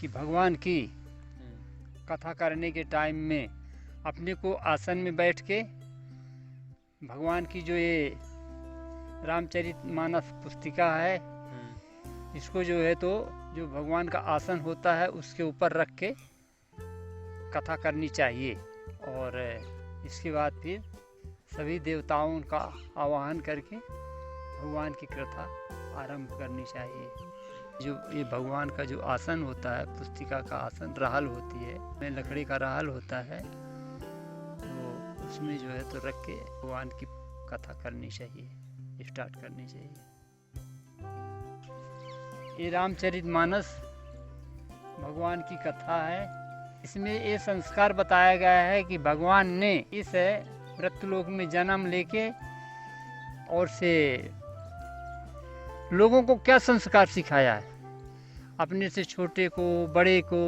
कि भगवान की कथा करने के टाइम में अपने को आसन में बैठ के भगवान की जो ये रामचरितमानस पुस्तिका है, इसको जो है तो जो भगवान का आसन होता है उसके ऊपर रख के कथा करनी चाहिए। और इसके बाद फिर सभी देवताओं का आवाहन करके भगवान की कथा आरंभ करनी चाहिए। जो ये भगवान का जो आसन होता है, पुस्तिका का आसन, रहल होती है, लकड़ी का रहल होता है, तो उसमें जो है तो रख के भगवान की कथा करनी चाहिए, स्टार्ट करनी चाहिए। ये रामचरितमानस भगवान की कथा है। इसमें ये संस्कार बताया गया है कि भगवान ने इस मृत्युलोक में जन्म लेके और से लोगों को क्या संस्कार सिखाया है, अपने से छोटे को, बड़े को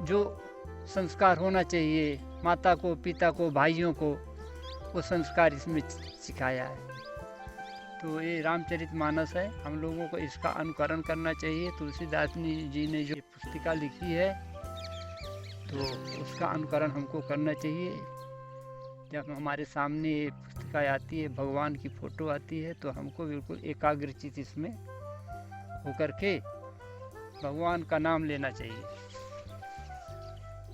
जो संस्कार होना चाहिए, माता को, पिता को, भाइयों को, वो संस्कार इसमें सिखाया है। तो ये रामचरितमानस है, हम लोगों को इसका अनुकरण करना चाहिए। तुलसीदास जी ने जो पुस्तिका लिखी है तो उसका अनुकरण हमको करना चाहिए। जब हमारे सामने ये पुस्तिका आती है, भगवान की फ़ोटो आती है, तो हमको बिल्कुल एकाग्रचित इसमें होकर के भगवान का नाम लेना चाहिए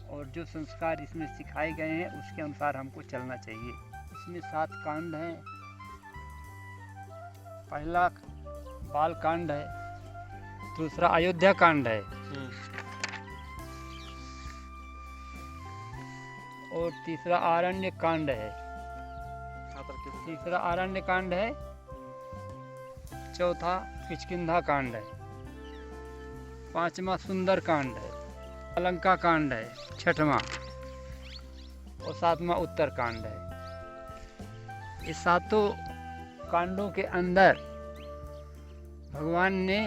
और जो संस्कार इसमें सिखाए गए हैं उसके अनुसार हमको चलना चाहिए। इसमें 7 कांड हैं। पहला बाल कांड है, दूसरा अयोध्या कांड है और तीसरा आरण्य कांड है। तीसरा आरण्य कांड है, चौथा किष्किंधा कांड है, पांचवा सुंदर कांड है, अलंका कांड है छठवां और सातवां उत्तर कांड है। इस सातों कांडों के अंदर भगवान ने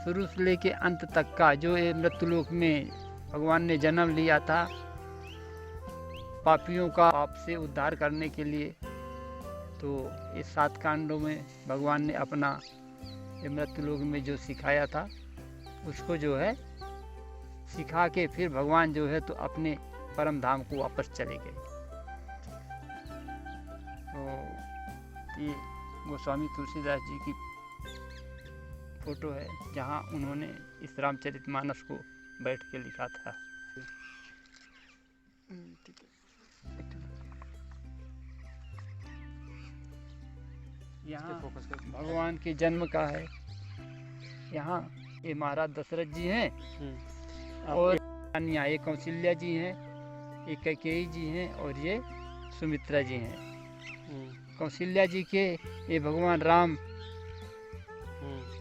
शुरू से लेके अंत तक का जो ये मृत्युलोक में भगवान ने जन्म लिया था पापियों का पाप से उद्धार करने के लिए, तो इस 7 कांडों में भगवान ने अपना ये मृत्युलोक में जो सिखाया था उसको जो है सिखा के फिर भगवान जो है तो अपने परम धाम को वापस चले गए। तो ये गोस्वामी तुलसीदास जी की फोटो है जहाँ उन्होंने इस रामचरितमानस को बैठ के लिखा था। यहाँ भगवान के जन्म का है। यहाँ ये महाराज दशरथ जी हैं और ये कौशल्या जी हैं, ये कैकेयी जी हैं और ये सुमित्रा जी हैं। कौशल्या जी के ये भगवान राम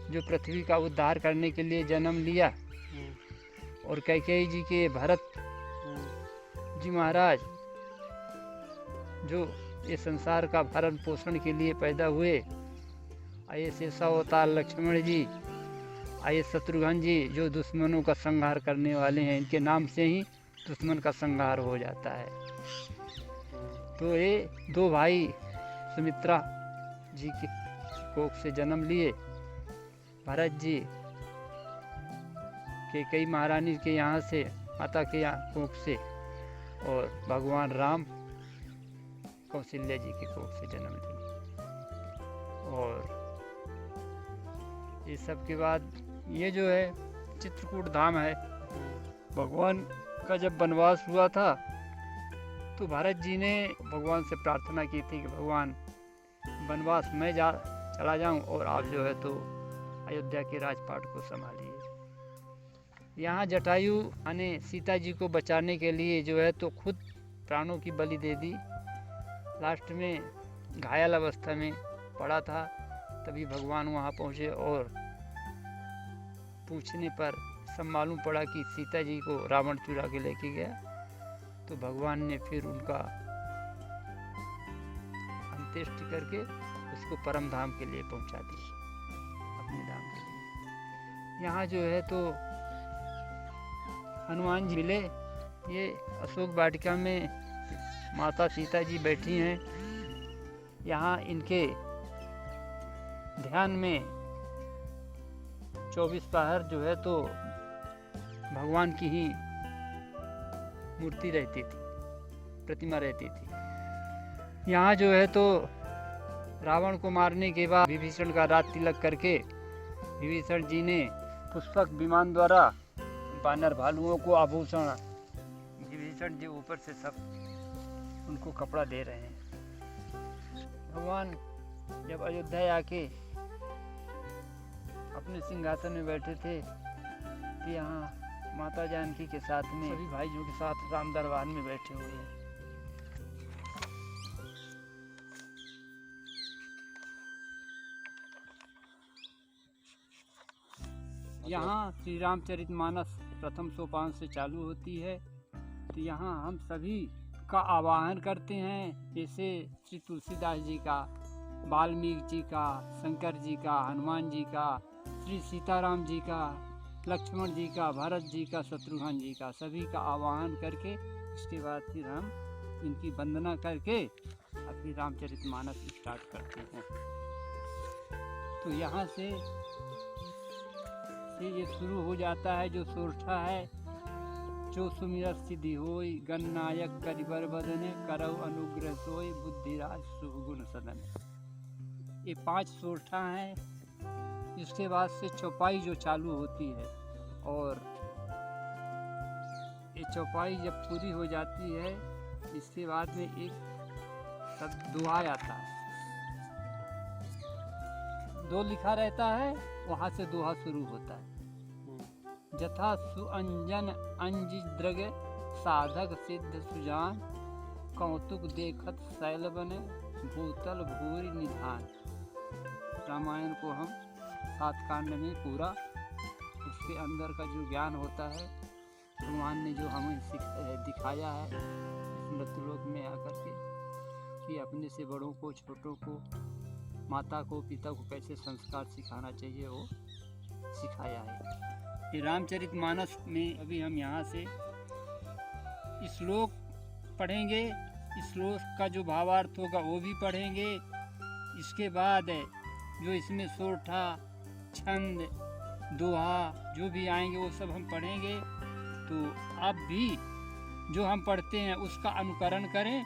जो पृथ्वी का उद्धार करने के लिए जन्म लिया और कैकेयी जी के भरत जी महाराज जो ये संसार का भरण पोषण के लिए पैदा हुए। आये शेषावतार लक्ष्मण जी, आये शत्रुघ्न जी जो दुश्मनों का संहार करने वाले हैं, इनके नाम से ही दुश्मन का संहार हो जाता है। तो ये 2 भाई सुमित्रा जी के कोख से जन्म लिए, भरत जी के कई महारानी के यहाँ से, माता के यहाँ कोख से, और भगवान राम कौशल्या जी के कोख से जन्म लिए। और ये सब के बाद ये जो है चित्रकूट धाम है। भगवान का जब वनवास हुआ था तो भरत जी ने भगवान से प्रार्थना की थी कि भगवान वनवास मैं चला जाऊं और आप जो है तो अयोध्या के राजपाट को संभालिए। यहाँ जटायु ने सीता जी को बचाने के लिए जो है तो खुद प्राणों की बलि दे दी। लास्ट में घायल अवस्था में पड़ा था, तभी भगवान वहाँ पहुँचे और पूछने पर सब मालूम पड़ा कि सीता जी को रावण चुरा के लेके गया। तो भगवान ने फिर उनका अंत्येष्टि करके उसको परम धाम के लिए पहुँचा दिया, अपने धाम के लिए। यहाँ जो है तो हनुमान जी मिले। ये अशोक वाटिका में माता सीता जी बैठी हैं। यहाँ इनके ध्यान में 24 पहर जो है तो भगवान की ही मूर्ति रहती थी, प्रतिमा रहती थी। यहाँ जो है तो रावण को मारने के बाद विभीषण का राज तिलक करके विभीषण जी ने पुष्पक विमान द्वारा वानर भालुओं को आभूषण, विभीषण जी ऊपर से सब उनको कपड़ा दे रहे हैं। भगवान जब अयोध्या आके अपने सिंहासन में बैठे थे कि यहाँ माता जानकी के साथ में सभी भाइयों के साथ राम दरबार में बैठे हुए हैं। यहाँ श्री रामचरितमानस प्रथम सोपान से चालू होती है। तो यहाँ हम सभी का आवाहन करते हैं, जैसे श्री तुलसीदास जी का, वाल्मीकि जी का, शंकर जी का, हनुमान जी का, श्री सीताराम जी का, लक्ष्मण जी का, भरत जी का, शत्रुघ्न जी का, सभी का आवाहन करके इसके बाद फिर हम इनकी वंदना करके अपनी रामचरितमानस स्टार्ट करते हैं। तो यहाँ से ये शुरू हो जाता है। जो सोरठा है, जो सुमिरत सिद्धि होई, गणनायक करिबर बदने, करौ अनुग्रह सोई, बुद्धिराज शुभ गुण सदन। ये 5 सोरठा हैं। इसके बाद से चौपाई जो चालू होती है, और ये चौपाई जब पूरी हो जाती है, इसके बाद में एक शब्द दोहा आता है। दो लिखा रहता है, वहाँ से दोहा शुरू होता है। जथा सुअंजन अंजिद्रग, साधक सिद्ध सुजान, कौतुक देखत शैल बने, भूतल भूरि निधान। रामायण को हम 7 कांड में पूरा, उसके अंदर का जो ज्ञान होता है, भगवान ने जो हमें दिखाया है इस मृत्युलोक में आकर के, कि अपने से बड़ों को, छोटों को, माता को, पिता को कैसे संस्कार सिखाना चाहिए, वो सिखाया है। ये रामचरितमानस में अभी हम यहाँ से श्लोक पढ़ेंगे। श्लोक का जो भावार्थ होगा वो भी पढ़ेंगे। इसके बाद जो इसमें सोरठा, छंद, दोहा जो भी आएंगे वो सब हम पढ़ेंगे। तो आप भी जो हम पढ़ते हैं उसका अनुकरण करें,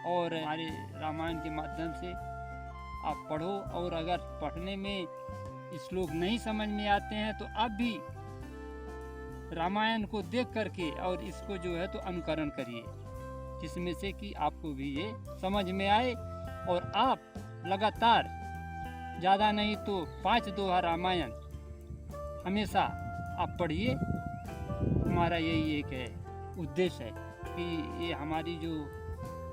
और हमारे रामायण के माध्यम से आप पढ़ो। और अगर पढ़ने में श्लोक नहीं समझ में आते हैं तो आप भी रामायण को देख करके और इसको जो है तो अनुकरण करिए, जिसमें से कि आपको भी ये समझ में आए, और आप लगातार ज़्यादा नहीं तो 5 दोहा रामायण हमेशा आप पढ़िए। हमारा यही एक उद्देश्य है कि ये हमारी जो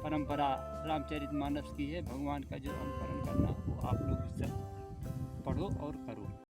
परंपरा रामचरितमानस की है, भगवान का जो अनुकरण करना, वो आप लोग सब पढ़ो और करो।